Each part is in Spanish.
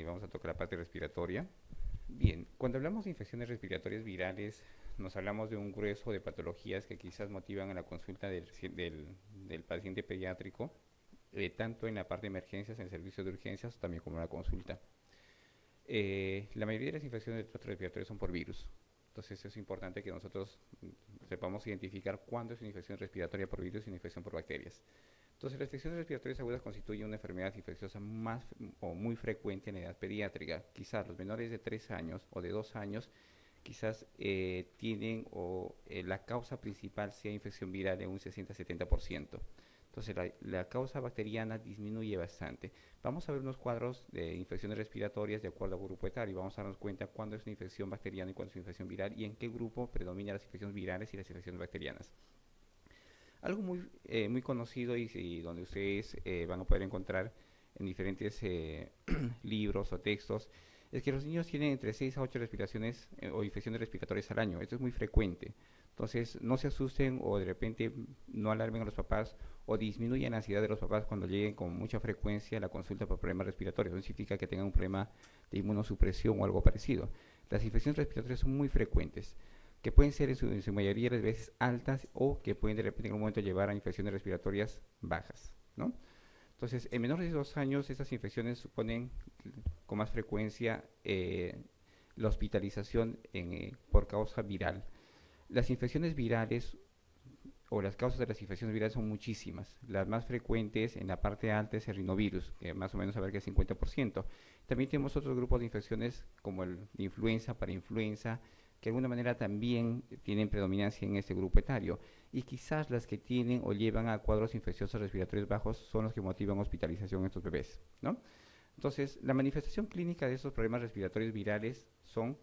Vamos a tocar la parte respiratoria. Bien, cuando hablamos de infecciones respiratorias virales, nos hablamos de un grueso de patologías que quizás motivan a la consulta del paciente pediátrico, tanto en la parte de emergencias, en el servicio de urgencias, también como en la consulta. La mayoría de las infecciones de tracto respiratorio son por virus. Entonces es importante que nosotros sepamos identificar cuándo es una infección respiratoria por virus y una infección por bacterias. Entonces, las infecciones respiratorias agudas constituyen una enfermedad infecciosa más o muy frecuente en la edad pediátrica. Quizás los menores de 3 años o de 2 años quizás tienen la causa principal sea infección viral en un 60-70%. Entonces, la causa bacteriana disminuye bastante. Vamos a ver unos cuadros de infecciones respiratorias de acuerdo a grupo etario. Vamos a darnos cuenta cuándo es una infección bacteriana y cuándo es una infección viral y en qué grupo predominan las infecciones virales y las infecciones bacterianas. Algo muy conocido y donde ustedes van a poder encontrar en diferentes libros o textos es que los niños tienen entre 6 a 8 respiraciones o infecciones respiratorias al año. Esto es muy frecuente. Entonces, no se asusten o de repente no alarmen a los papás o disminuyan la ansiedad de los papás cuando lleguen con mucha frecuencia a la consulta por problemas respiratorios. No significa que tengan un problema de inmunosupresión o algo parecido. Las infecciones respiratorias son muy frecuentes, que pueden ser en su mayoría de veces altas o que pueden de repente en un momento llevar a infecciones respiratorias bajas, ¿no? Entonces, en menores de 2 años, estas infecciones suponen con más frecuencia la hospitalización por causa viral. Las infecciones virales o las causas de las infecciones virales son muchísimas. Las más frecuentes en la parte alta es el rinovirus, que más o menos abarca el 50%. También tenemos otros grupos de infecciones como el de influenza, parainfluenza, que de alguna manera también tienen predominancia en este grupo etario. Y quizás las que tienen o llevan a cuadros infecciosos respiratorios bajos son los que motivan hospitalización en estos bebés, ¿no? Entonces, la manifestación clínica de estos problemas respiratorios virales son,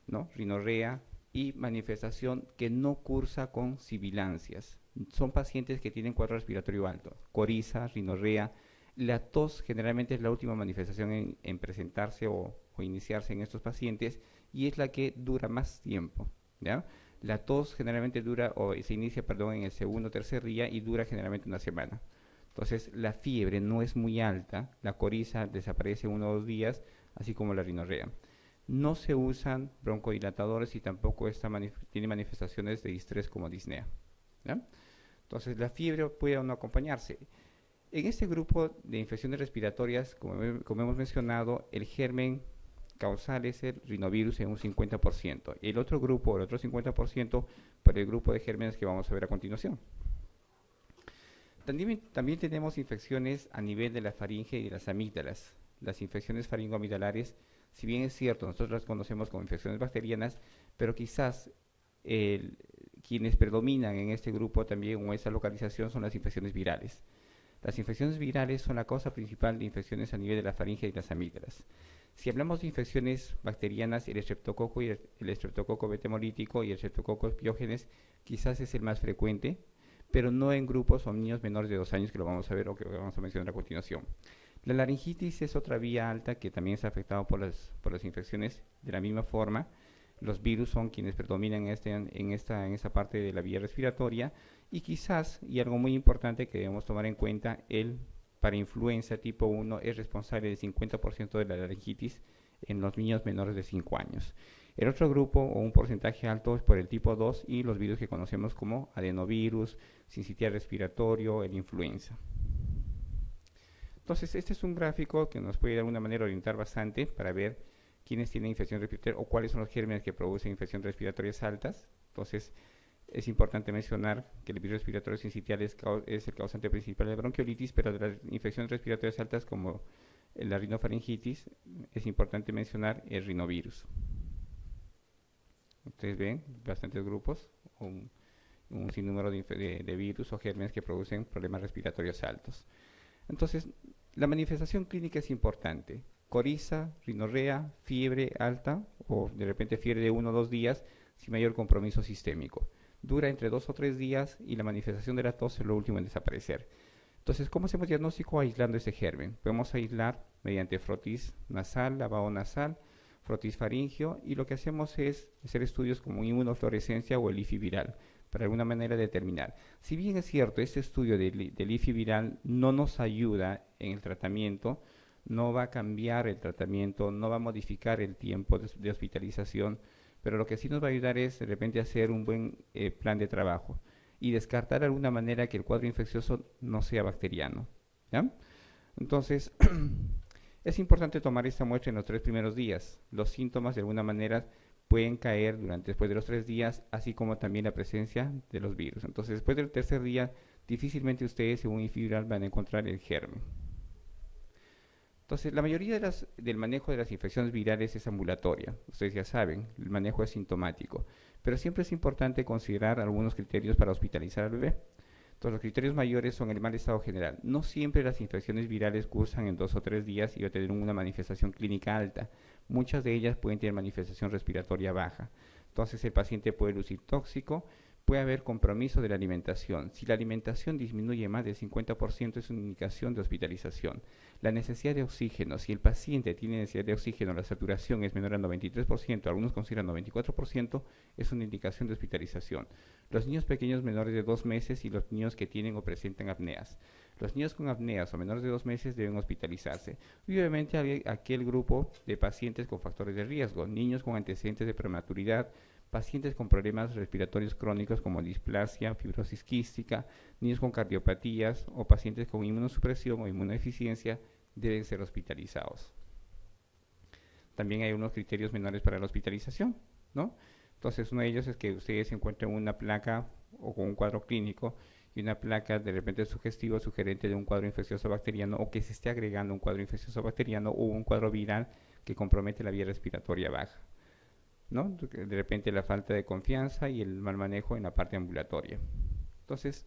¿no?, rinorrea y manifestación que no cursa con sibilancias. Son pacientes que tienen cuadro respiratorio alto, coriza, rinorrea. La tos generalmente es la última manifestación en presentarse o iniciarse en estos pacientes y es la que dura más tiempo, ¿ya? La tos generalmente dura o se inicia, perdón, en el segundo o tercer día y dura generalmente una semana. Entonces, la fiebre no es muy alta, la coriza desaparece 1 o 2 días, así como la rinorrea. No se usan broncodilatadores y tampoco tiene manifestaciones de distrés como disnea, ¿ya? Entonces, la fiebre puede o no acompañarse. En este grupo de infecciones respiratorias, como hemos mencionado, el germen causal es el rinovirus en un 50%. El otro grupo, el otro 50%, por el grupo de gérmenes que vamos a ver a continuación. También tenemos infecciones a nivel de la faringe y de las amígdalas. Las infecciones faringoamigdalares, si bien es cierto, nosotros las conocemos como infecciones bacterianas, pero quizás quienes predominan en este grupo también o esa localización son las infecciones virales. Las infecciones virales son la causa principal de infecciones a nivel de la faringe y las amígdalas. Si hablamos de infecciones bacterianas, el estreptococo beta hemolítico y el estreptococo piógenes quizás es el más frecuente, pero no en grupos o niños menores de 2 años, que lo vamos a ver o que vamos a mencionar a continuación. La laringitis es otra vía alta que también es afectada por las infecciones de la misma forma. Los virus son quienes predominan en esta parte de la vía respiratoria y quizás, y algo muy importante que debemos tomar en cuenta, el parainfluenza tipo 1 es responsable del 50% de la laringitis en los niños menores de 5 años. El otro grupo o un porcentaje alto es por el tipo 2 y los virus que conocemos como adenovirus, sincitial respiratorio, el influenza. Entonces, este es un gráfico que nos puede de alguna manera orientar bastante para ver quiénes tienen infección respiratoria o cuáles son los gérmenes que producen infecciones respiratorias altas. Entonces, es importante mencionar que el virus respiratorio sincitial es el causante principal de bronquiolitis, pero de las infecciones respiratorias altas como la rinofaringitis es importante mencionar el rinovirus. Ustedes ven bastantes grupos, un sinnúmero de virus o gérmenes que producen problemas respiratorios altos. Entonces, la manifestación clínica es importante. Coriza, rinorrea, fiebre alta o de repente fiebre de 1 o 2 días sin mayor compromiso sistémico. Dura entre 2 o 3 días y la manifestación de la tos es lo último en desaparecer. Entonces, ¿cómo hacemos diagnóstico aislando ese germen? Podemos aislar mediante frotis nasal, lavado nasal, frotis faringio, y lo que hacemos es hacer estudios como inmunofluorescencia o el IFI viral, para alguna manera determinar. Si bien es cierto, este estudio del IFI viral no nos ayuda en el tratamiento, no va a cambiar el tratamiento, no va a modificar el tiempo de hospitalización, pero lo que sí nos va a ayudar es de repente hacer un buen plan de trabajo y descartar de alguna manera que el cuadro infeccioso no sea bacteriano, ¿ya? Entonces, es importante tomar esta muestra en los 3 primeros días. Los síntomas de alguna manera pueden caer después de los 3 días, así como también la presencia de los virus. Entonces, después del tercer día, difícilmente ustedes, según Infibral, van a encontrar el germen. Entonces, la mayoría del manejo de las infecciones virales es ambulatoria. Ustedes ya saben, el manejo es sintomático. Pero siempre es importante considerar algunos criterios para hospitalizar al bebé. Entonces, los criterios mayores son el mal estado general. No siempre las infecciones virales cursan en 2 o 3 días y va a tener una manifestación clínica alta. Muchas de ellas pueden tener manifestación respiratoria baja. Entonces, el paciente puede lucir tóxico, puede haber compromiso de la alimentación. Si la alimentación disminuye más del 50% es una indicación de hospitalización. La necesidad de oxígeno, si el paciente tiene necesidad de oxígeno, la saturación es menor al 93%, algunos consideran 94%, es una indicación de hospitalización. Los niños pequeños menores de 2 meses y los niños que tienen o presentan apneas. Los niños con apneas o menores de 2 meses deben hospitalizarse. Y obviamente hay aquel grupo de pacientes con factores de riesgo, niños con antecedentes de prematuridad, pacientes con problemas respiratorios crónicos como displasia, fibrosis quística, niños con cardiopatías o pacientes con inmunosupresión o inmunodeficiencia deben ser hospitalizados. También hay unos criterios menores para la hospitalización, ¿no? Entonces, uno de ellos es que ustedes encuentren una placa o con un cuadro clínico y una placa de repente sugestivo o sugerente de un cuadro infeccioso bacteriano o que se esté agregando un cuadro infeccioso bacteriano o un cuadro viral que compromete la vía respiratoria baja, ¿no? De repente la falta de confianza y el mal manejo en la parte ambulatoria. Entonces,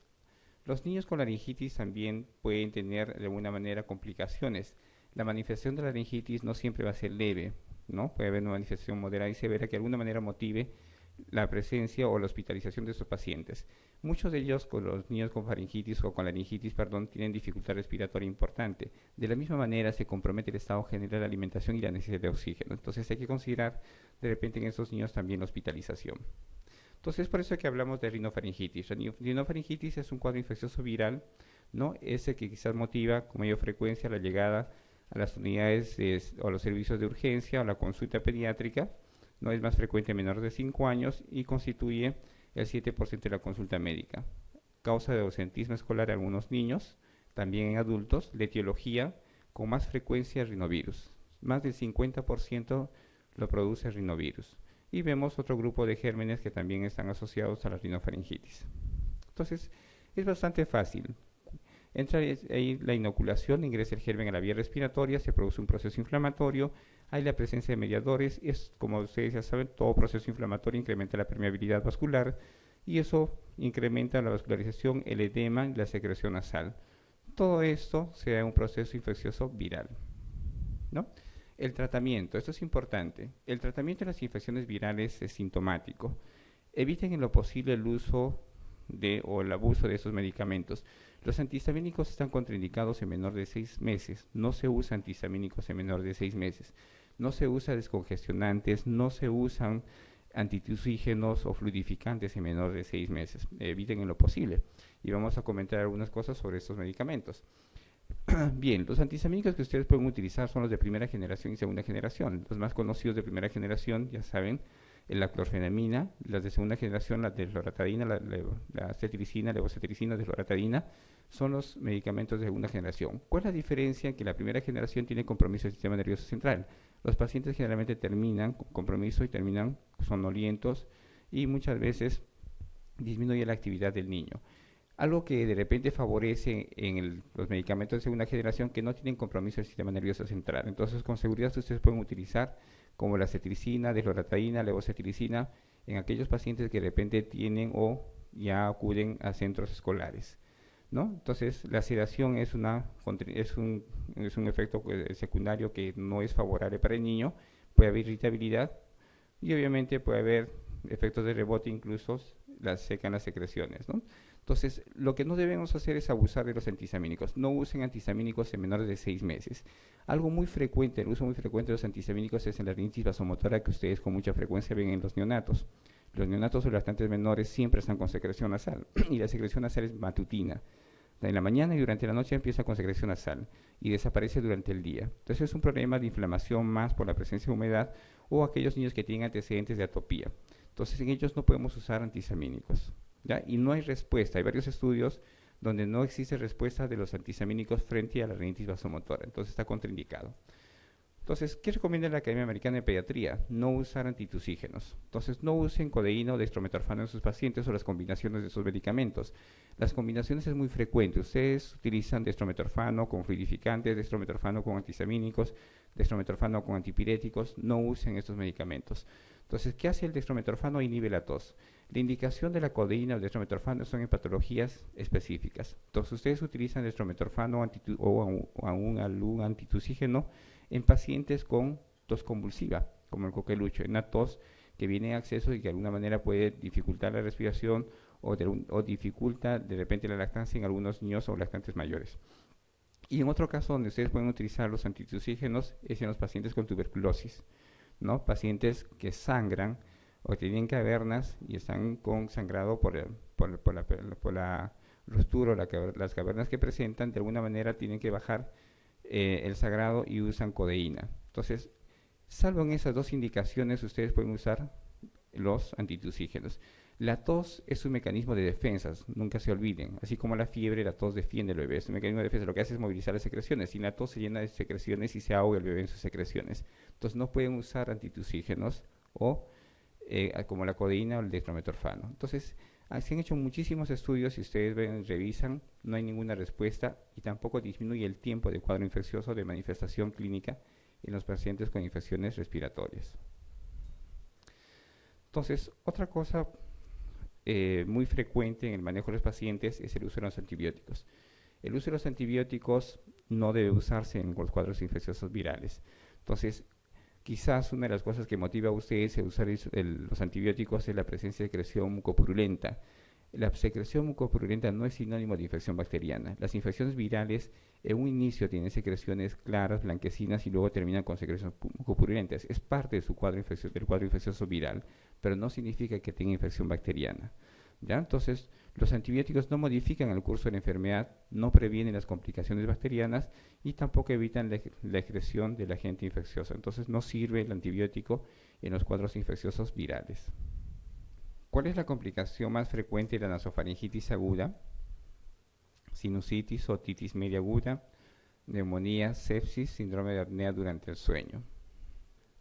los niños con laringitis también pueden tener de alguna manera complicaciones. La manifestación de la laringitis no siempre va a ser leve, ¿no? Puede haber una manifestación moderada y severa que de alguna manera motive la presencia o la hospitalización de estos pacientes. Muchos de ellos, con los niños con faringitis o con laringitis, tienen dificultad respiratoria importante. De la misma manera se compromete el estado general de la alimentación y la necesidad de oxígeno. Entonces hay que considerar de repente en estos niños también la hospitalización. Entonces es por eso que hablamos de rinofaringitis. La rinofaringitis es un cuadro infeccioso viral, ¿no? Ese que quizás motiva con mayor frecuencia la llegada a las unidades o a los servicios de urgencia o la consulta pediátrica. No es más frecuente en menores de 5 años y constituye el 7% de la consulta médica. Causa de ausentismo escolar en algunos niños, también en adultos. La etiología con más frecuencia rinovirus. Más del 50% lo produce rinovirus. Y vemos otro grupo de gérmenes que también están asociados a la rinofaringitis. Entonces, es bastante fácil. Entra ahí la inoculación, ingresa el germen a la vía respiratoria, se produce un proceso inflamatorio, hay la presencia de mediadores, como ustedes ya saben, todo proceso inflamatorio incrementa la permeabilidad vascular y eso incrementa la vascularización, el edema y la secreción nasal. Todo esto se da en un proceso infeccioso viral, ¿no? El tratamiento, esto es importante. El tratamiento de las infecciones virales es sintomático. Eviten en lo posible el uso o el abuso de esos medicamentos. Los antihistamínicos están contraindicados en menor de 6 meses. No se usa antihistamínicos en menor de 6 meses. No se usa descongestionantes, no se usan antitusígenos o fluidificantes en menor de 6 meses. Eviten en lo posible. Y vamos a comentar algunas cosas sobre estos medicamentos. Bien, los antihistamínicos que ustedes pueden utilizar son los de primera generación y segunda generación. Los más conocidos de primera generación, ya saben, la clorfenamina, las de segunda generación, la desloratadina, la cetiricina, levocetiricina, desloratadina, son los medicamentos de segunda generación. ¿Cuál es la diferencia? Que la primera generación tiene compromiso del sistema nervioso central. Los pacientes generalmente terminan con compromiso y terminan somnolientos y muchas veces disminuye la actividad del niño. Algo que de repente favorece en los medicamentos de segunda generación que no tienen compromiso del sistema nervioso central. Entonces, con seguridad ustedes pueden utilizar como la cetiricina, desloratadina, levocetiricina en aquellos pacientes que de repente tienen o ya acuden a centros escolares, ¿no? Entonces, la sedación es un efecto secundario que no es favorable para el niño. Puede haber irritabilidad y obviamente puede haber efectos de rebote, incluso secan las secreciones, ¿no? Entonces, lo que no debemos hacer es abusar de los antihistamínicos. No usen antihistamínicos en menores de 6 meses. Algo muy frecuente, el uso muy frecuente de los antihistamínicos es en la rinitis vasomotora que ustedes con mucha frecuencia ven en los neonatos. Los neonatos o lactantes menores siempre están con secreción nasal y la secreción nasal es matutina. En la mañana y durante la noche empieza con secreción nasal y desaparece durante el día. Entonces es un problema de inflamación más por la presencia de humedad o aquellos niños que tienen antecedentes de atopía. Entonces en ellos no podemos usar antihistamínicos, ¿ya? Y no hay respuesta. Hay varios estudios donde no existe respuesta de los antihistamínicos frente a la rinitis vasomotora. Entonces está contraindicado. Entonces, ¿qué recomienda la Academia Americana de Pediatría? No usar antitusígenos. Entonces, no usen codeína o dextrometorfano en sus pacientes o las combinaciones de sus medicamentos. Las combinaciones es muy frecuente. Ustedes utilizan dextrometorfano con fluidificantes, dextrometorfano con antihistamínicos, dextrometorfano con antipiréticos. No usen estos medicamentos. Entonces, ¿qué hace el dextrometorfano? Inhibe la tos. La indicación de la codeína o dextrometorfano son en patologías específicas. Entonces, ustedes utilizan dextrometorfano o algún antitusígeno en pacientes con tos convulsiva, como el coqueluche, una tos que viene en acceso y que de alguna manera puede dificultar la respiración o dificulta de repente la lactancia en algunos niños o lactantes mayores. Y en otro caso donde ustedes pueden utilizar los antitusígenos es en los pacientes con tuberculosis, ¿no? Pacientes que sangran o tienen cavernas y están con sangrado por la ruptura o las cavernas que presentan, de alguna manera tienen que bajar el sagrado y usan codeína. Entonces, salvo en esas dos indicaciones, ustedes pueden usar los antitusígenos. La tos es un mecanismo de defensas, nunca se olviden. Así como la fiebre, la tos defiende al bebé. Es un mecanismo de defensa. Lo que hace es movilizar las secreciones. Sin la tos se llena de secreciones y se ahoga el bebé en sus secreciones. Entonces, no pueden usar antitusígenos o como la codeína o el dextrometorfano. Entonces, se han hecho muchísimos estudios, si ustedes ven, revisan, no hay ninguna respuesta y tampoco disminuye el tiempo de cuadro infeccioso de manifestación clínica en los pacientes con infecciones respiratorias. Entonces, otra cosa muy frecuente en el manejo de los pacientes es el uso de los antibióticos. El uso de los antibióticos no debe usarse en los cuadros infecciosos virales. Entonces, quizás una de las cosas que motiva a ustedes a usar los antibióticos es la presencia de secreción mucopurulenta. La secreción mucopurulenta no es sinónimo de infección bacteriana. Las infecciones virales en un inicio tienen secreciones claras, blanquecinas y luego terminan con secreciones mucopurulentas. Es parte de su del cuadro infeccioso viral, pero no significa que tenga infección bacteriana, ¿ya? Entonces, los antibióticos no modifican el curso de la enfermedad, no previenen las complicaciones bacterianas y tampoco evitan la excreción del agente infeccioso. Entonces, no sirve el antibiótico en los cuadros infecciosos virales. ¿Cuál es la complicación más frecuente de la nasofaringitis aguda? Sinusitis, otitis media aguda, neumonía, sepsis, síndrome de apnea durante el sueño.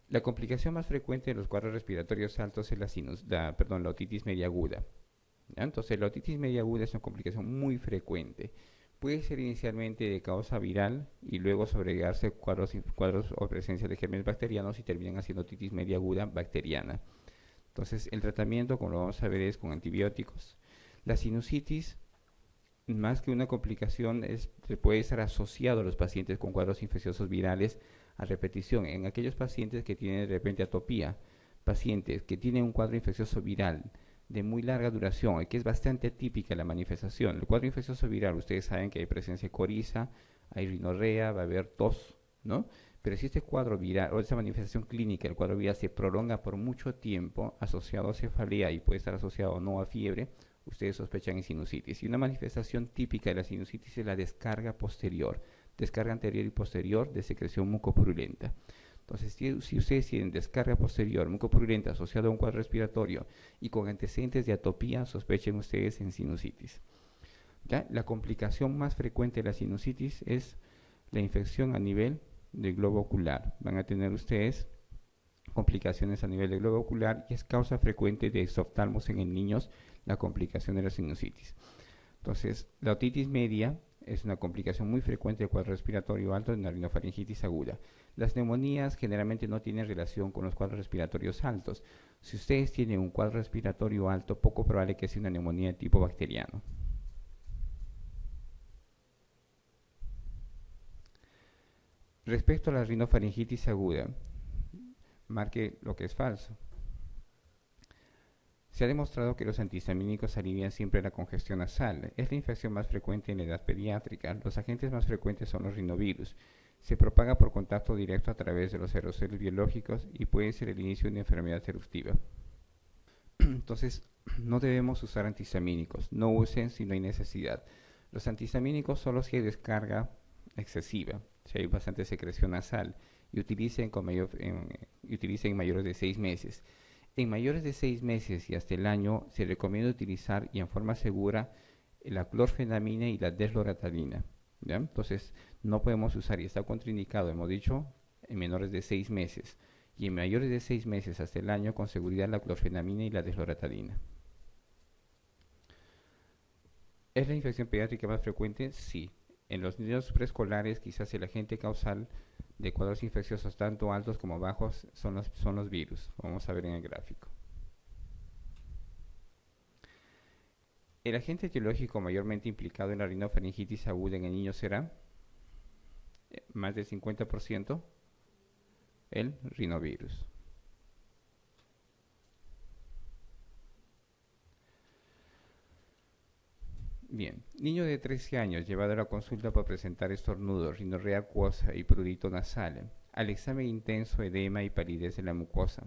La complicación más frecuente de los cuadros respiratorios altos es la otitis media aguda. ¿Ya? Entonces, la otitis media aguda es una complicación muy frecuente. Puede ser inicialmente de causa viral y luego sobregarse cuadros o presencia de gérmenes bacterianos y terminan haciendo otitis media aguda bacteriana. Entonces, el tratamiento, como lo vamos a ver, es con antibióticos. La sinusitis, más que una complicación, puede estar asociado a los pacientes con cuadros infecciosos virales a repetición. En aquellos pacientes que tienen de repente atopía, pacientes que tienen un cuadro infeccioso viral de muy larga duración, que es bastante típica la manifestación. El cuadro infeccioso viral, ustedes saben que hay presencia de coriza, hay rinorrea, va a haber tos, ¿no? Pero si este cuadro viral o esa manifestación clínica, el cuadro viral se prolonga por mucho tiempo asociado a cefalea y puede estar asociado o no a fiebre, ustedes sospechan en sinusitis. Y una manifestación típica de la sinusitis es la descarga posterior, descarga anterior y posterior de secreción mucopurulenta. Entonces, si ustedes tienen descarga posterior mucopurulenta asociada a un cuadro respiratorio y con antecedentes de atopía, sospechen ustedes en sinusitis. ¿Ya? La complicación más frecuente de la sinusitis es la infección a nivel del globo ocular. Van a tener ustedes complicaciones a nivel del globo ocular y es causa frecuente de exoftalmos en niños la complicación de la sinusitis. Entonces, la otitis media es una complicación muy frecuente del cuadro respiratorio alto de una rinofaringitis aguda. Las neumonías generalmente no tienen relación con los cuadros respiratorios altos. Si ustedes tienen un cuadro respiratorio alto, poco probable que sea una neumonía de tipo bacteriano. Respecto a la rinofaringitis aguda, marque lo que es falso. Se ha demostrado que los antihistamínicos alivian siempre la congestión nasal. Es la infección más frecuente en la edad pediátrica. Los agentes más frecuentes son los rinovirus. Se propaga por contacto directo a través de los aerosoles biológicos y puede ser el inicio de una enfermedad eruptiva. Entonces, no debemos usar antihistamínicos. No usen si no hay necesidad. Los antihistamínicos solo si hay descarga excesiva, si hay bastante secreción nasal, y utilicen mayores de 6 meses. En mayores de 6 meses y hasta el año se recomienda utilizar y en forma segura la clorfenamina y la desloratadina. ¿Ya? Entonces no podemos usar, y está contraindicado, hemos dicho, en menores de 6 meses. Y en mayores de 6 meses hasta el año con seguridad la clorfenamina y la desloratadina. ¿Es la infección pediátrica más frecuente? Sí. En los niños preescolares quizás el agente causal de cuadros infecciosos tanto altos como bajos son los virus. Vamos a ver en el gráfico. El agente etiológico mayormente implicado en la rinofaringitis aguda en el niño será más del 50% el rinovirus. Bien, niño de 13 años llevado a la consulta por presentar estornudos, rinorrea acuosa y prurito nasal. Al examen intenso, edema y palidez de la mucosa,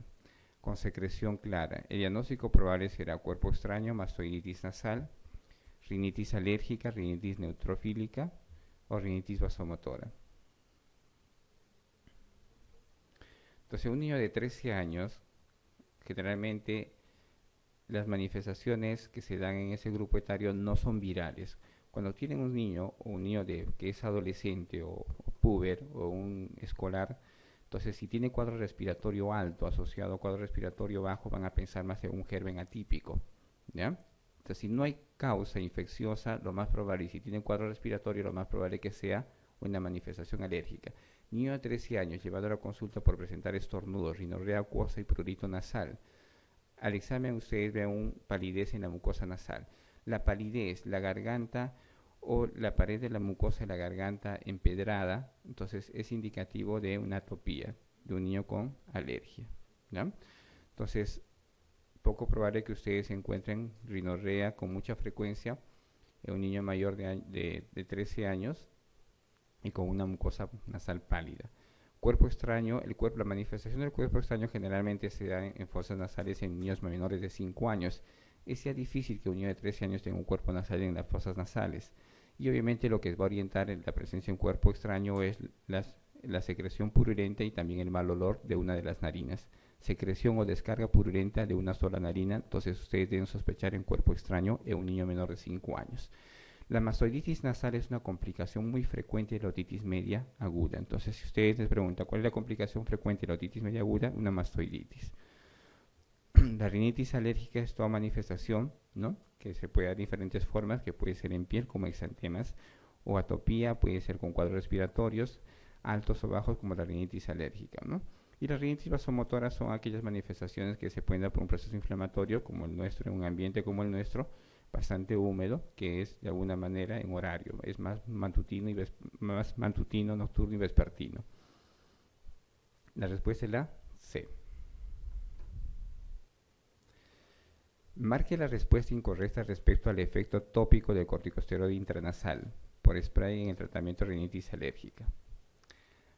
con secreción clara. El diagnóstico probable será cuerpo extraño, mastoiditis nasal, rinitis alérgica, rinitis neutrofílica o rinitis vasomotora. Entonces, un niño de 13 años, generalmente las manifestaciones que se dan en ese grupo etario no son virales. Cuando tienen un niño o un niño que es adolescente o puber o un escolar, entonces si tiene cuadro respiratorio alto asociado a cuadro respiratorio bajo, van a pensar más en un germen atípico. ¿Ya? Entonces, si no hay causa infecciosa, lo más probable, y si tiene cuadro respiratorio, lo más probable que sea una manifestación alérgica. Niño de 13 años llevado a la consulta por presentar estornudos, rinorrea acuosa y prurito nasal. Al examen ustedes ven un palidez en la mucosa nasal. La palidez, la garganta o la pared de la mucosa de la garganta empedrada, entonces es indicativo de una atopía, de un niño con alergia. ¿Ya? Entonces, poco probable que ustedes encuentren rinorrea con mucha frecuencia en un niño mayor de 13 años y con una mucosa nasal pálida. Cuerpo extraño, la manifestación del cuerpo extraño generalmente se da en fosas nasales en niños menores de 5 años. Es ya difícil que un niño de 13 años tenga un cuerpo nasal en las fosas nasales. Y obviamente lo que va a orientar en la presencia de un cuerpo extraño es la secreción purulenta y también el mal olor de una de las narinas. Secreción o descarga purulenta de una sola narina, entonces ustedes deben sospechar en cuerpo extraño en un niño menor de 5 años. La mastoiditis nasal es una complicación muy frecuente de la otitis media aguda. Entonces, si ustedes les preguntan cuál es la complicación frecuente de la otitis media aguda, una mastoiditis. La rinitis alérgica es toda manifestación, ¿no? Que se puede dar de diferentes formas, que puede ser en piel como exantemas, o atopía, puede ser con cuadros respiratorios altos o bajos como la rinitis alérgica, ¿no? Y las rinitis vasomotoras son aquellas manifestaciones que se pueden dar por un proceso inflamatorio como el nuestro, en un ambiente como el nuestro, bastante húmedo, que es de alguna manera en horario, es más matutino, nocturno y vespertino. La respuesta es la C. Marque la respuesta incorrecta respecto al efecto tópico del corticosteroide intranasal por spray en el tratamiento de rinitis alérgica.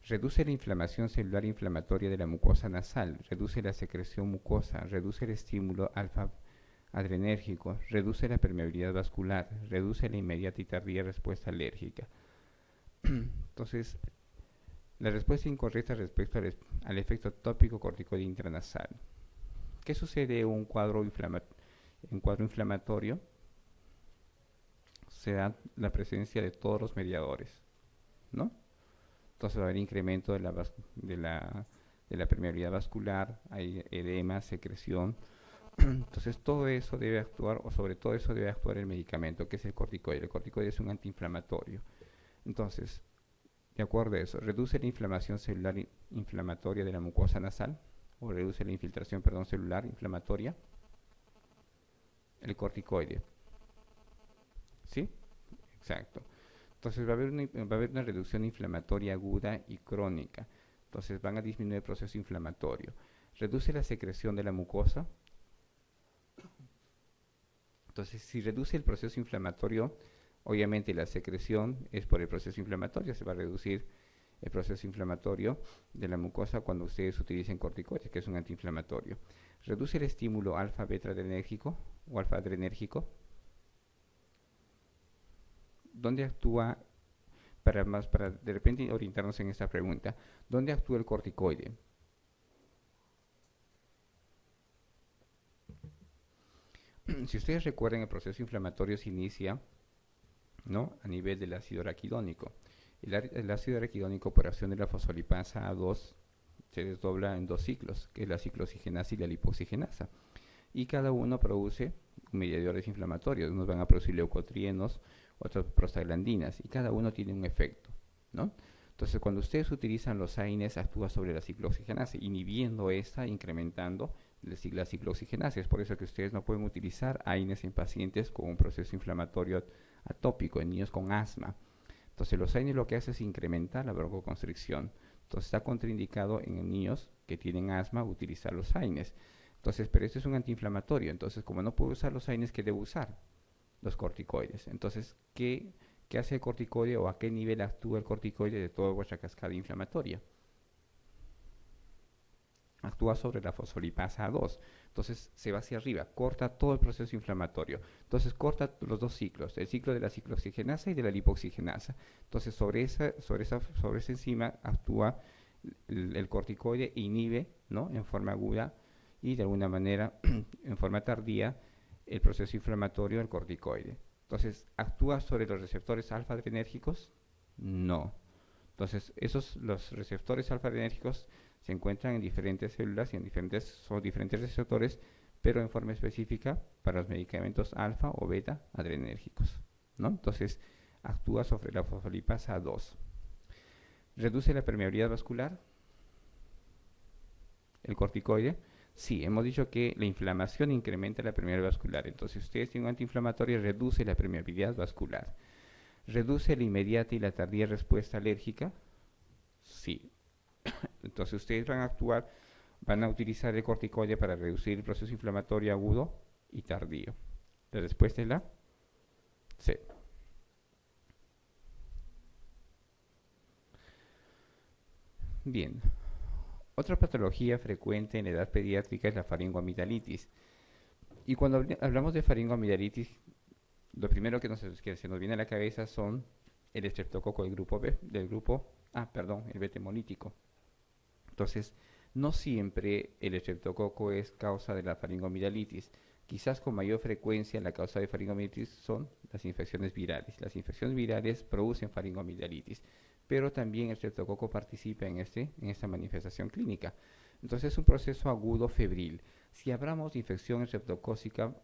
Reduce la inflamación celular inflamatoria de la mucosa nasal, reduce la secreción mucosa, reduce el estímulo alfa adrenérgico, reduce la permeabilidad vascular, reduce la inmediata y tardía respuesta alérgica. Entonces, la respuesta incorrecta respecto al efecto tópico corticoide intranasal. ¿Qué sucede en un cuadro inflamatorio? Se da la presencia de todos los mediadores, ¿no? Entonces va a haber incremento de la permeabilidad vascular, hay edema, secreción. Entonces todo eso debe actuar, o sobre todo eso debe actuar el medicamento, que es el corticoide. El corticoide es un antiinflamatorio. Entonces, de acuerdo a eso, reduce la inflamación celular inflamatoria de la mucosa nasal, o reduce la infiltración, celular inflamatoria, el corticoide. ¿Sí? Exacto. Entonces va a haber una reducción inflamatoria aguda y crónica. Entonces van a disminuir el proceso inflamatorio. Reduce la secreción de la mucosa. Entonces, si reduce el proceso inflamatorio, obviamente la secreción es por el proceso inflamatorio, se va a reducir el proceso inflamatorio de la mucosa cuando ustedes utilicen corticoides, que es un antiinflamatorio. Reduce el estímulo alfa-beta adrenérgico o alfa-adrenérgico. ¿dónde actúa, para de repente orientarnos en esta pregunta, ¿dónde actúa el corticoide? Si ustedes recuerdan, el proceso inflamatorio se inicia, ¿no?, a nivel del ácido araquidónico. El ácido araquidónico, por acción de la fosfolipasa A2, se desdobla en dos ciclos, que es la ciclooxigenasa y la lipoxigenasa. Y cada uno produce mediadores inflamatorios. Unos van a producir leucotrienos, otros prostaglandinas, y cada uno tiene un efecto, ¿no? Entonces, cuando ustedes utilizan los AINES, actúa sobre la ciclooxigenasa, inhibiendo esta, incrementando la ciclooxigenasa. Es por eso que ustedes no pueden utilizar AINES en pacientes con un proceso inflamatorio atópico, en niños con asma. Entonces, los AINES lo que hace es incrementar la broncoconstricción. Entonces, está contraindicado en niños que tienen asma utilizar los AINES. Entonces, pero este es un antiinflamatorio. Entonces, como no puedo usar los AINES, ¿qué debo usar? Los corticoides. Entonces, ¿qué hace el corticoide o a qué nivel actúa el corticoide de toda vuestra cascada inflamatoria? Actúa sobre la fosfolipasa A2. Entonces se va hacia arriba, corta todo el proceso inflamatorio. Entonces corta los dos ciclos, el ciclo de la ciclooxigenasa y de la lipoxigenasa. Entonces sobre esa enzima actúa el corticoide e inhibe, ¿no?, en forma aguda y de alguna manera en forma tardía el proceso inflamatorio del corticoide. Entonces, ¿actúa sobre los receptores alfa-adrenérgicos? No. Entonces, los receptores alfa-adrenérgicos se encuentran en diferentes células y son diferentes receptores, pero en forma específica para los medicamentos alfa o beta adrenérgicos, ¿no? Entonces, actúa sobre la fosfolipasa 2. ¿Reduce la permeabilidad vascular el corticoide? Sí, hemos dicho que la inflamación incrementa la permeabilidad vascular. Entonces, si ustedes tienen un antiinflamatorio, reduce la permeabilidad vascular. ¿Reduce la inmediata y la tardía respuesta alérgica? Sí. Entonces, ustedes van a utilizar el corticoide para reducir el proceso inflamatorio agudo y tardío. La respuesta es la C. Bien. Otra patología frecuente en la edad pediátrica es la faringoamigdalitis. Y cuando hablamos de faringoamigdalitis, lo primero que se nos viene a la cabeza son el estreptococo del grupo B, el beta hemolítico. Entonces, no siempre el estreptococo es causa de la faringoamigdalitis. Quizás con mayor frecuencia la causa de faringoamigdalitis son las infecciones virales. Las infecciones virales producen faringoamigdalitis, pero también el estreptococo participa en esta manifestación clínica. Entonces es un proceso agudo febril. Si hablamos de infección estreptocócica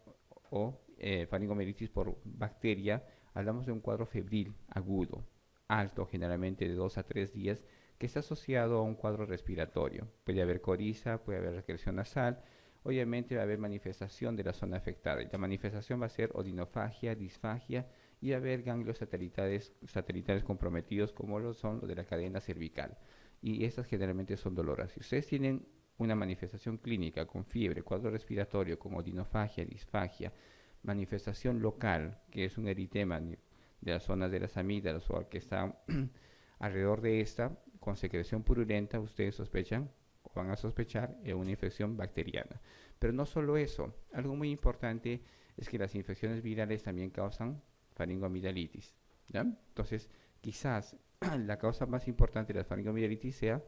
o faringoamigdalitis por bacteria, hablamos de un cuadro febril agudo, alto, generalmente de 2 a 3 días, que está asociado a un cuadro respiratorio. Puede haber coriza, puede haber recreación nasal, obviamente va a haber manifestación de la zona afectada. Y la manifestación va a ser odinofagia, disfagia y va a haber ganglios satelitales comprometidos, como lo son los de la cadena cervical. Y estas generalmente son dolorosas. Si ustedes tienen una manifestación clínica con fiebre, cuadro respiratorio, con odinofagia, disfagia, manifestación local, que es un eritema de las zonas de las amígdalas o que está alrededor de esta, con secreción purulenta, ustedes sospechan o van a sospechar una infección bacteriana. Pero no solo eso, algo muy importante es que las infecciones virales también causan faringoamigdalitis, ¿ya? Entonces, quizás la causa más importante de la faringoamigdalitis sea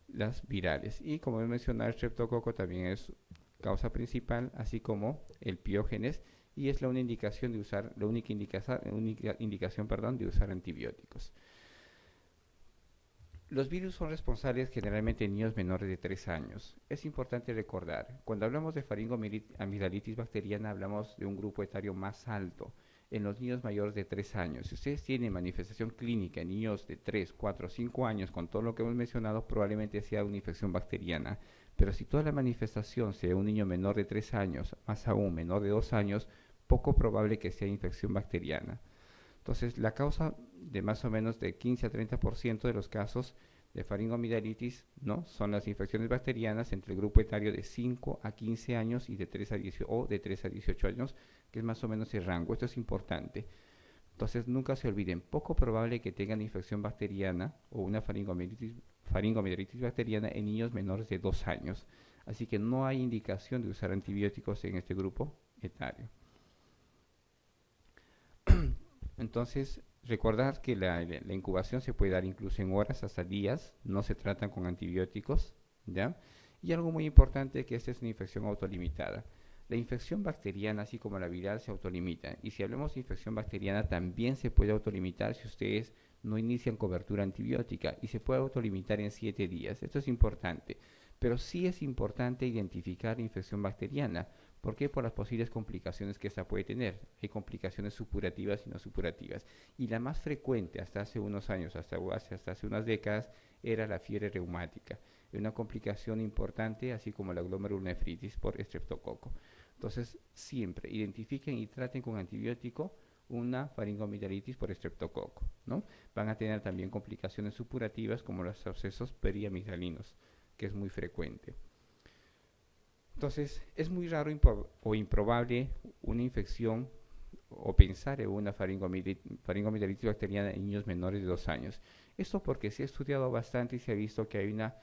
las virales. Y como he mencionado, el streptococo también es causa principal, así como el piógenes, y es la única indicación de usar antibióticos. Los virus son responsables generalmente en niños menores de 3 años. Es importante recordar, cuando hablamos de faringoamigdalitis bacteriana, hablamos de un grupo etario más alto, en los niños mayores de 3 años. Si ustedes tienen manifestación clínica en niños de 3, 4, 5 años, con todo lo que hemos mencionado, probablemente sea una infección bacteriana. Pero si toda la manifestación sea un niño menor de 3 años, más aún menor de 2 años, poco probable que sea infección bacteriana. Entonces, la causa de más o menos de 15 a 30% de los casos de faringoamigdalitis, ¿no?, son las infecciones bacterianas entre el grupo etario de 5 a 15 años y de 3 a 18 años, que es más o menos el rango. Esto es importante. Entonces, nunca se olviden, poco probable que tengan infección bacteriana o una faringoamigdalitis bacteriana en niños menores de 2 años. Así que no hay indicación de usar antibióticos en este grupo etario. Entonces, Recordar que la incubación se puede dar incluso en horas hasta días, no se tratan con antibióticos, ¿ya? Y algo muy importante que esta es una infección autolimitada. La infección bacteriana, así como la viral, se autolimita. Y si hablamos de infección bacteriana, también se puede autolimitar si ustedes no inician cobertura antibiótica y se puede autolimitar en 7 días. Esto es importante. Pero sí es importante identificar la infección bacteriana. ¿Por qué? Por las posibles complicaciones que esta puede tener. Hay complicaciones supurativas y no supurativas. Y la más frecuente hasta hace unos años, hasta hace unas décadas, era la fiebre reumática. Una complicación importante, así como la glomerulonefritis por estreptococo. Entonces, siempre identifiquen y traten con antibiótico una faringoamigdalitis por estreptococo, ¿no? Van a tener también complicaciones supurativas como los abscesos periamigdalinos, que es muy frecuente. Entonces, es muy raro o improbable una infección o pensar en una faringoamigdalitis bacteriana en niños menores de 2 años. Esto porque se ha estudiado bastante y se ha visto que hay una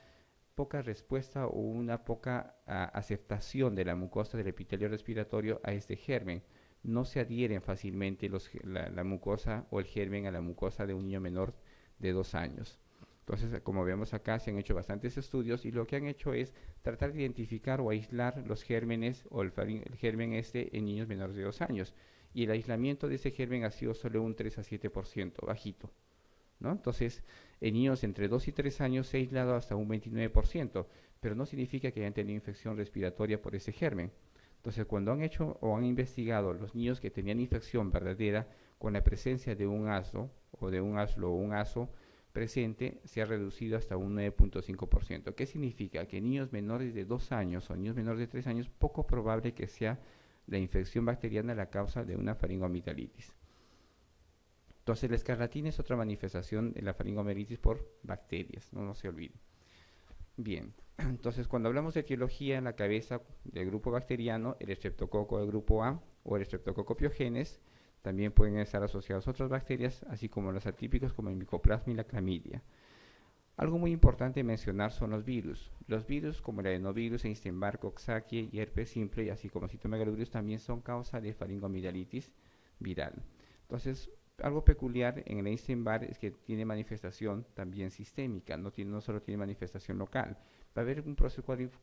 poca respuesta o una poca aceptación de la mucosa del epitelio respiratorio a este germen. No se adhieren fácilmente la mucosa o el germen a la mucosa de un niño menor de 2 años. Entonces, como vemos acá, se han hecho bastantes estudios y lo que han hecho es tratar de identificar o aislar los gérmenes o el germen en niños menores de 2 años. Y el aislamiento de ese germen ha sido solo un 3 a 7%, bajito, ¿no? Entonces, en niños entre 2 y 3 años se ha aislado hasta un 29%, pero no significa que hayan tenido infección respiratoria por ese germen. Entonces, cuando han hecho o han investigado los niños que tenían infección verdadera con la presencia de un ASO o de un ASLO o un ASO presente, se ha reducido hasta un 9.5%. ¿Qué significa? Que en niños menores de 2 años o niños menores de 3 años, poco probable que sea la infección bacteriana la causa de una faringoamigdalitis. Entonces, la escarlatina es otra manifestación de la faringoamigdalitis por bacterias, no se olviden. Bien, entonces cuando hablamos de etiología en la cabeza del grupo bacteriano, el estreptococo del grupo A o el estreptococo pyogenes también pueden estar asociados a otras bacterias, así como los atípicos como el micoplasma y la clamidia. Algo muy importante mencionar son los virus. Los virus como el adenovirus, Epstein-Barr, Coxsackie y herpes simple, así como citomegalovirus, también son causa de faringoamigdalitis viral. Entonces, algo peculiar en el Epstein-Barr es que tiene manifestación también sistémica, no solo tiene manifestación local. Va a haber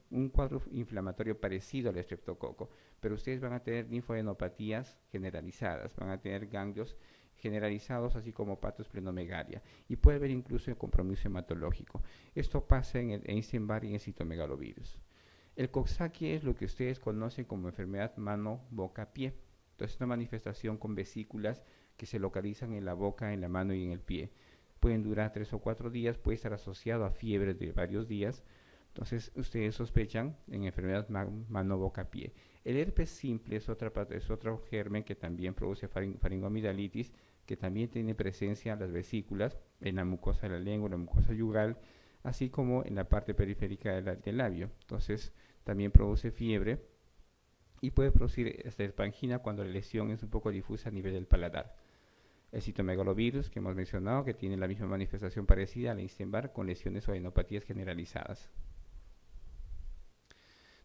un cuadro inflamatorio parecido al estreptococo, pero ustedes van a tener linfadenopatías generalizadas, van a tener ganglios generalizados, así como patoesplenomegalia, y puede haber incluso un compromiso hematológico. Esto pasa en el Epstein-Barr y en el citomegalovirus. El Coxsackie es lo que ustedes conocen como enfermedad mano-boca-pie. Entonces, es una manifestación con vesículas que se localizan en la boca, en la mano y en el pie. Pueden durar 3 o 4 días, puede estar asociado a fiebre de varios días. Entonces, ustedes sospechan en enfermedad mano-boca-pie. El herpes simple es otro germen que también produce faringoamigdalitis, que también tiene presencia en las vesículas, en la mucosa de la lengua, la mucosa yugal, así como en la parte periférica del labio. Entonces, también produce fiebre y puede producir espangina cuando la lesión es un poco difusa a nivel del paladar. El citomegalovirus, que hemos mencionado, que tiene la misma manifestación parecida a la Epstein-Barr con lesiones o adenopatías generalizadas.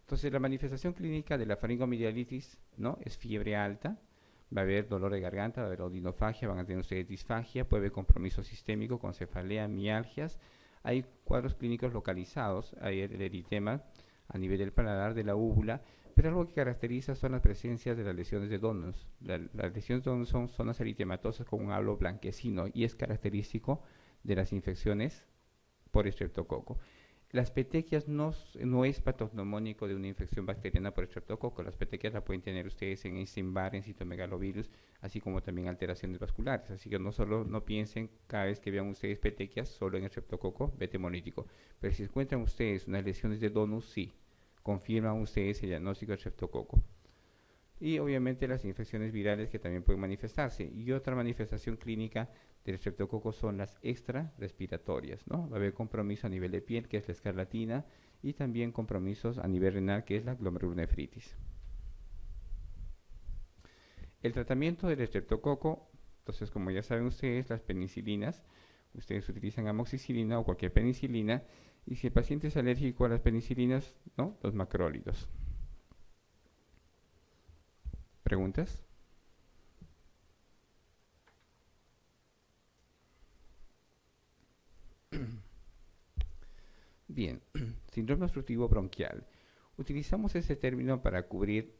Entonces, la manifestación clínica de la faringoamigdalitis, ¿no?, es fiebre alta, va a haber dolor de garganta, va a haber odinofagia, van a tener ustedes disfagia, puede haber compromiso sistémico con cefalea, mialgias. Hay cuadros clínicos localizados, hay el eritema a nivel del paladar, de la úvula, pero algo que caracteriza son las presencias de las lesiones de Donus. Las lesiones de Donus son zonas eritematosas con un halo blanquecino y es característico de las infecciones por estreptococo. Las petequias no es patognomónico de una infección bacteriana por estreptococo. Las petequias la pueden tener ustedes en Epstein-Barr, en citomegalovirus, así como también alteraciones vasculares. Así que no piensen cada vez que vean ustedes petequias solo en estreptococo beta hemolítico. Pero si encuentran ustedes unas lesiones de Donus, sí, confirman ustedes el diagnóstico de estreptococo. Y obviamente las infecciones virales que también pueden manifestarse. Y otra manifestación clínica del estreptococo son las extrarrespiratorias, ¿no? Va a haber compromiso a nivel de piel, que es la escarlatina, y también compromisos a nivel renal, que es la glomerulonefritis. El tratamiento del estreptococo, entonces, como ya saben ustedes, las penicilinas, ustedes utilizan amoxicilina o cualquier penicilina, y si el paciente es alérgico a las penicilinas, ¿no?, los macrólidos. ¿Preguntas? Bien, síndrome obstructivo bronquial. Utilizamos ese término para cubrir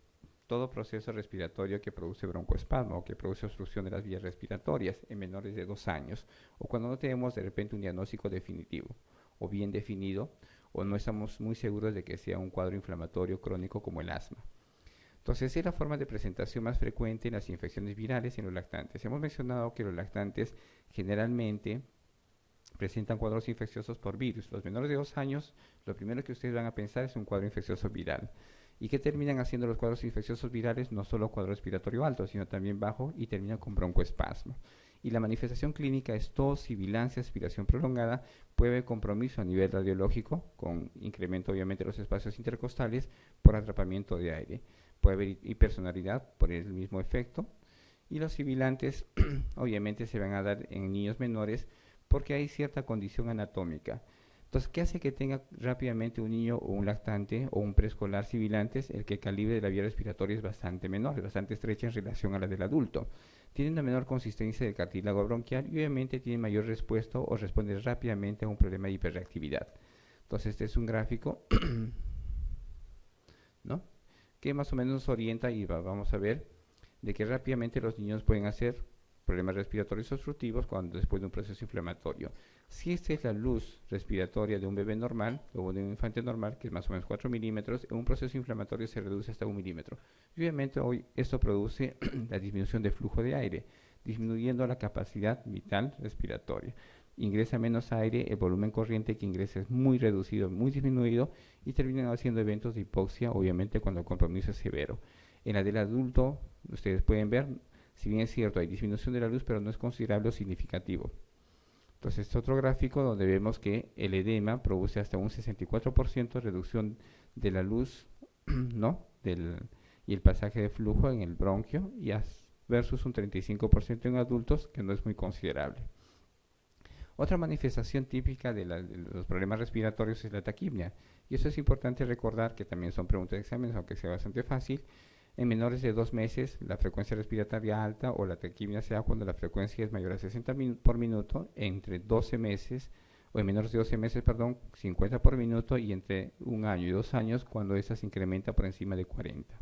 todo proceso respiratorio que produce broncoespasmo o que produce obstrucción de las vías respiratorias en menores de 2 años o cuando no tenemos de repente un diagnóstico definitivo o bien definido o no estamos muy seguros de que sea un cuadro inflamatorio crónico como el asma. Entonces, es la forma de presentación más frecuente en las infecciones virales en los lactantes. Hemos mencionado que los lactantes generalmente presentan cuadros infecciosos por virus. Los menores de 2 años, lo primero que ustedes van a pensar es un cuadro infeccioso viral. ¿Y qué terminan haciendo los cuadros infecciosos virales? No solo cuadro respiratorio alto, sino también bajo y terminan con broncoespasmo. Y la manifestación clínica es tos, sibilancia, aspiración prolongada, puede haber compromiso a nivel radiológico, con incremento obviamente de los espacios intercostales por atrapamiento de aire. Puede haber hipersonalidad por el mismo efecto. Y los sibilantes obviamente se van a dar en niños menores porque hay cierta condición anatómica. Entonces, ¿qué hace que tenga rápidamente un niño o un lactante o un preescolar sibilantes? El que el calibre de la vía respiratoria es bastante menor, es bastante estrecha en relación a la del adulto. Tiene una menor consistencia del cartílago bronquial y obviamente tiene mayor respuesta o responde rápidamente a un problema de hiperreactividad. Entonces, este es un gráfico, ¿no?, que más o menos nos orienta y vamos a ver de que rápidamente los niños pueden hacer problemas respiratorios obstructivos después de un proceso inflamatorio. Si esta es la luz respiratoria de un bebé normal o de un infante normal, que es más o menos 4 milímetros, en un proceso inflamatorio se reduce hasta 1 milímetro. Y obviamente hoy esto produce la disminución del flujo de aire, disminuyendo la capacidad vital respiratoria. Ingresa menos aire, el volumen corriente que ingresa es muy reducido, muy disminuido y terminan haciendo eventos de hipoxia, obviamente cuando el compromiso es severo. En la del adulto, ustedes pueden ver, si bien es cierto, hay disminución de la luz, pero no es considerable o significativo. Entonces, este otro gráfico donde vemos que el edema produce hasta un 64% reducción de la luz, ¿no?, y el pasaje de flujo en el bronquio, versus un 35% en adultos, que no es muy considerable. Otra manifestación típica de los problemas respiratorios es la taquipnia. Y eso es importante recordar, que también son preguntas de exámenes, aunque sea bastante fácil. En menores de 2 meses, la frecuencia respiratoria alta o la taquipnia se da cuando la frecuencia es mayor a 60 por minuto, entre 12 meses, o en menores de 12 meses, 50 por minuto, y entre 1 año y 2 años, cuando esta se incrementa por encima de 40.